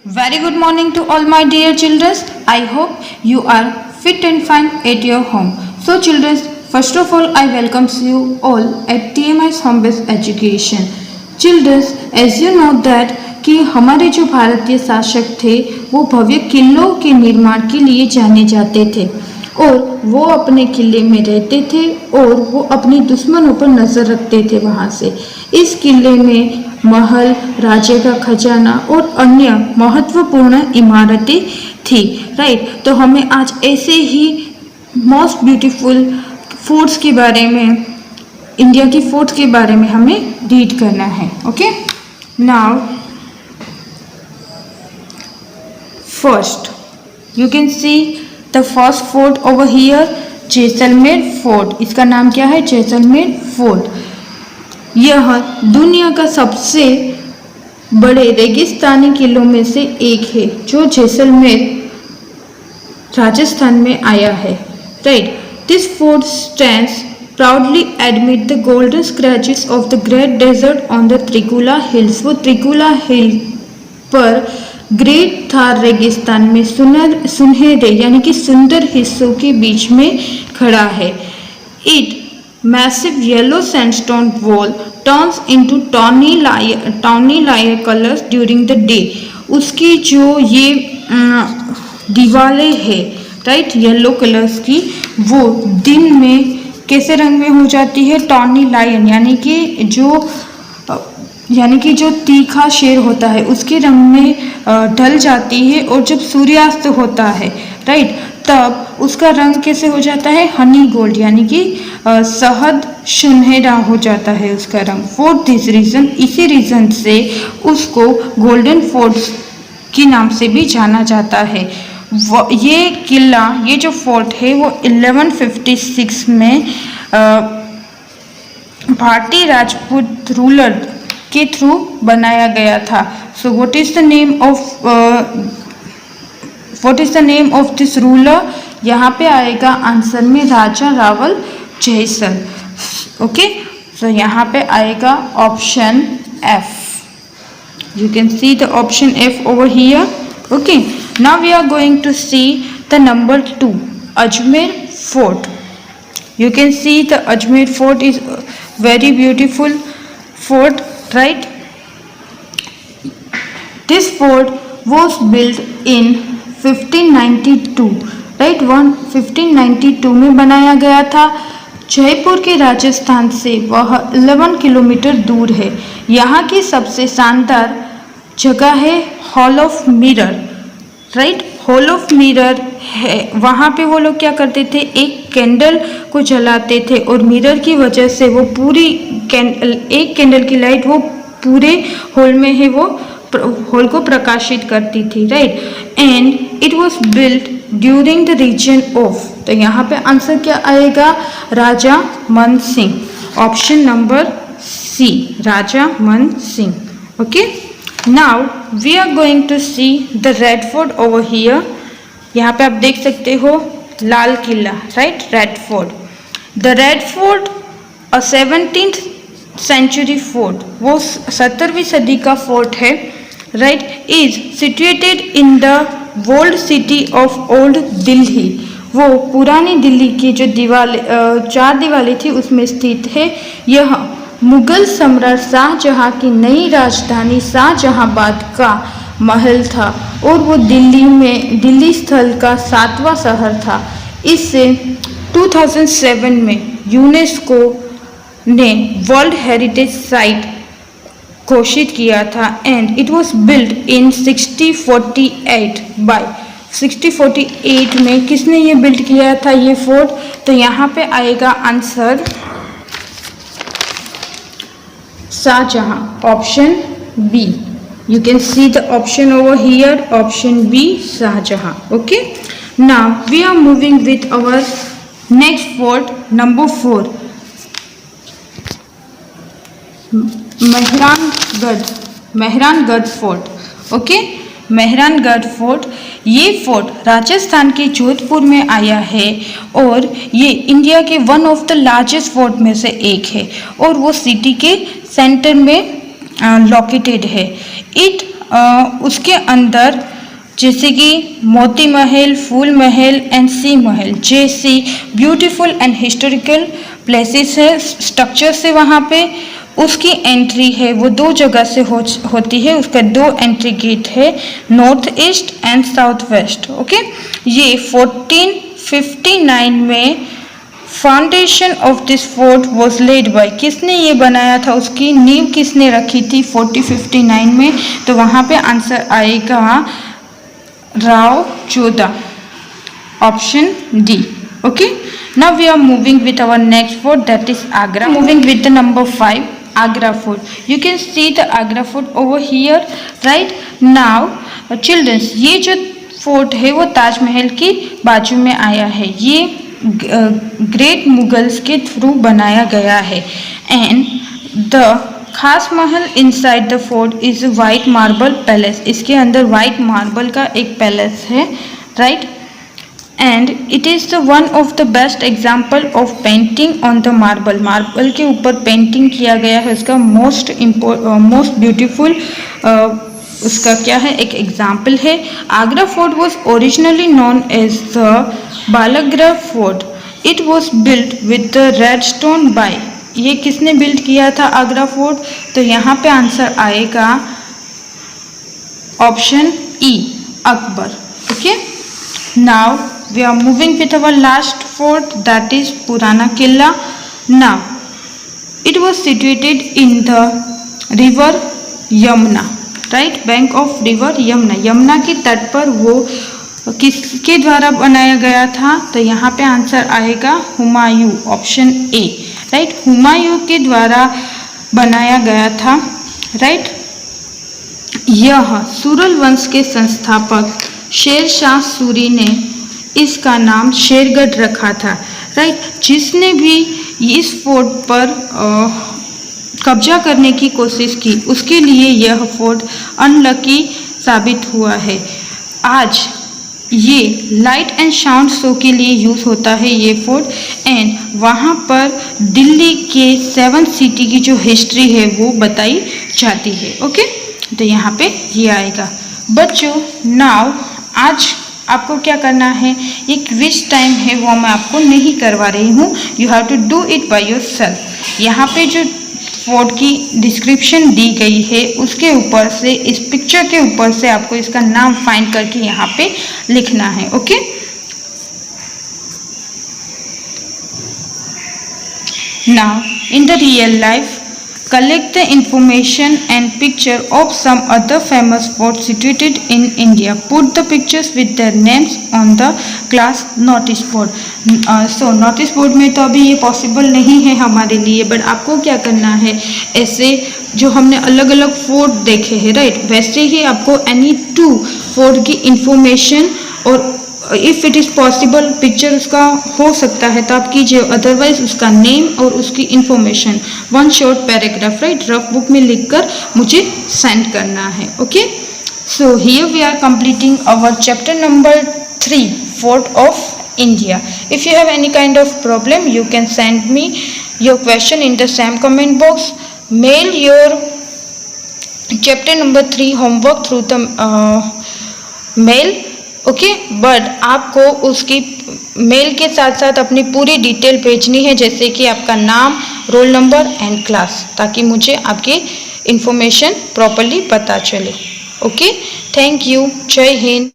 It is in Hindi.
Very good morning to all my dear children. I hope you are fit and fine at your home. So children, first of all I welcome you all at TMI's Home Based Education. Children, as you know that कि हमारे जो भारतीय शासक थे वो भव्य किलों के निर्माण के लिए जाने जाते थे और वो अपने किले में रहते थे और वो अपने दुश्मनों पर नज़र रखते थे। वहाँ से इस किले में महल, राज्य का खजाना और अन्य महत्वपूर्ण इमारतें थी। राइट, तो हमें आज ऐसे ही मोस्ट ब्यूटीफुल फोर्ट्स के बारे में, इंडिया की फोर्ट्स के बारे में हमें रीड करना है। Okay, now first you can see the first fort over here, Jaisalmer fort. इसका नाम क्या है? जैसलमेर फोर्ट। यह दुनिया का सबसे बड़े रेगिस्तानी किलों में से एक है जो जैसलमेर राजस्थान में आया है। Right, this fort stands proudly amid the golden scratches of the great desert on the Trikula hills. वो त्रिकुला हिल पर ग्रेट थार रेगिस्तान में सुनहरे यानी कि सुंदर हिस्सों के बीच में खड़ा है। It massive yellow sandstone wall turns into tawny lion colours during the day. उसकी जो ये दीवारें है, राइट, येलो कलर्स की, वो दिन में कैसे रंग में हो जाती है? टॉनी लायन यानी कि जो तीखा शेर होता है उसके रंग में ढल जाती है और जब सूर्यास्त होता है, राइट, तब उसका रंग कैसे हो जाता है? हनी गोल्ड यानी कि शहद सुनहरा हो जाता है उसका रंग। फॉर दिस रीज़न, इसी रीज़न से उसको गोल्डन फोर्ट के नाम से भी जाना जाता है। ये किला, ये जो फोर्ट है वो 1156 में भारतीय राजपूत रूलर के थ्रू बनाया गया था। So what is the name of this ruler? यहाँ पे आएगा आंसर में राजा रावल जयसल। ओके, सो यहाँ पे आएगा option F. You can see the option F over here. Okay, now we are going to see the number 2, Ajmer fort. You can see the Ajmer fort is very beautiful fort, right? This fort was built in 1592, right? 1592 में बनाया गया था। जयपुर के राजस्थान से वह 11 किलोमीटर दूर है। यहाँ की सबसे शानदार जगह है hall of mirror, right, hall of mirror है। वहाँ पे वो लोग क्या करते थे? एक कैंडल को जलाते थे और मिरर की वजह से वो पूरी एक कैंडल की लाइट वो पूरे हॉल में है वो हॉल को प्रकाशित करती थी, right, and it was built during the region of. तो यहाँ पे आंसर क्या आएगा? Raja Man Singh. Option number C, Raja Man Singh. Okay, now we are going to see the red fort over here. यहाँ पे आप देख सकते हो Lal Qila, right, red fort. The red fort a 17th century fort, वो 17वीं सदी का फोर्ट है, right, is situated in the world city of old Delhi. वो पुरानी दिल्ली की जो चार दीवारें थी उसमें स्थित है। यह मुगल सम्राट शाहजहां की नई राजधानी शाहजहांबाद का महल था और वो दिल्ली स्थल का 7वां शहर था। इससे 2007 में यूनेस्को ने वर्ल्ड हेरिटेज साइट घोषित किया था and it was built in 1648 by 1648 में किसने ये बिल्ड किया था ये फोर्ट? तो यहाँ पे आएगा answer Shahjahan, option B. You can see the option over here, option B, Shahjahan. Okay, now we are moving with our next fort, number 4, Mehrangarh fort. Okay, Mehrangarh fort, ये फोर्ट राजस्थान के जोधपुर में आया है और ये इंडिया के one of the largest fort में से एक है और वो सिटी के सेंटर में लोकेटेड है। इट उसके अंदर जैसे कि मोती महल, फूल महल एंड सी महल जैसी ब्यूटीफुल एंड हिस्टोरिकल प्लेसेस है, स्ट्रक्चर्स है वहाँ पे। उसकी एंट्री है वो दो जगह से होती है। उसका दो एंट्री गेट है, north east and south west. Okay, ये 1459 में foundation of this fort was led by, किसने ये बनाया था, उसकी नींव किसने रखी थी 1459 में? तो वहाँ पे आंसर आएगा Rao Jodha, option D. Okay, now we are moving with our next fort, that is Agra. Moving with the number 5, Agra Fort. You can see the Agra Fort over here, right? Now, children, ये जो फोर्ट है वो ताजमहल की बाजू में आया है। ये ग्रेट मुगल्स के थ्रू बनाया गया है। एंड द खास महल inside the fort is white marble palace. इसके अंदर वाइट मार्बल का एक पैलेस है, right? And it is the one of the best example of painting on the marble. Marble के ऊपर पेंटिंग किया गया है, उसका मोस्ट ब्यूटीफुल उसका क्या है, एक एग्जाम्पल है। Agra fort was originally known as the Balagra fort. It was built with the red stone by, ये किसने बिल्ड किया था आगरा फोर्ट? तो यहाँ पे आंसर आएगा option E, Akbar. Okay, now we are moving with our last fort, that is Purana Killa. Now it was situated in the river Yamuna, right? Bank of river Yamuna, Yamuna के तट पर वो किसके द्वारा बनाया गया था? तो यहाँ पे आंसर आएगा Humayun, option A, right? Humayun के द्वारा बनाया गया था, राइट? यह सुरल वंश के संस्थापक शेर शाह सूरी ने इसका नाम शेरगढ़ रखा था, राइट? जिसने भी इस फोर्ट पर कब्जा करने की कोशिश की उसके लिए यह फोर्ट अनलकी साबित हुआ है। आज ये लाइट एंड साउंड शो के लिए यूज़ होता है ये फोर्ट। एंड वहाँ पर दिल्ली के 7 सिटी की जो हिस्ट्री है वो बताई जाती है। ओके, तो यहाँ पे ये आएगा। बच्चों, नाउ आज आपको क्या करना है, ये क्विज टाइम है वो मैं आपको नहीं करवा रही हूँ, you have to do it by yourself. यहाँ पे जो फोर्ट की डिस्क्रिप्शन दी गई है उसके ऊपर से, इस पिक्चर के ऊपर से आपको इसका नाम फाइंड करके यहाँ पे लिखना है। Okay, now in the real life collect the information and picture of some other famous forts situated in India. Put the pictures with their names on the class notice board. So notice board में तो अभी ये possible नहीं है हमारे लिए, बट आपको क्या करना है, ऐसे जो हमने अलग अलग फोर्ट देखे हैं, राइट, वैसे ही आपको any 2 फोर्ट की इंफॉर्मेशन और if it is possible picture उसका हो सकता है तो आप कीजिए, अदरवाइज उसका नेम और उसकी information 1 short paragraph, right, rough book में लिखकर मुझे सेंड करना है। Okay, so here we are completing our chapter number 3, fort of India. If you have any kind of problem, you can send me your question in the same comment box. Mail your chapter number 3 homework through the mail. Okay, but आपको उसकी मेल के साथ साथ अपनी पूरी डिटेल भेजनी है, जैसे कि आपका नाम, रोल नंबर एंड क्लास, ताकि मुझे आपकी इन्फॉर्मेशन प्रॉपर्ली पता चले. Okay, thank you. जय हिंद.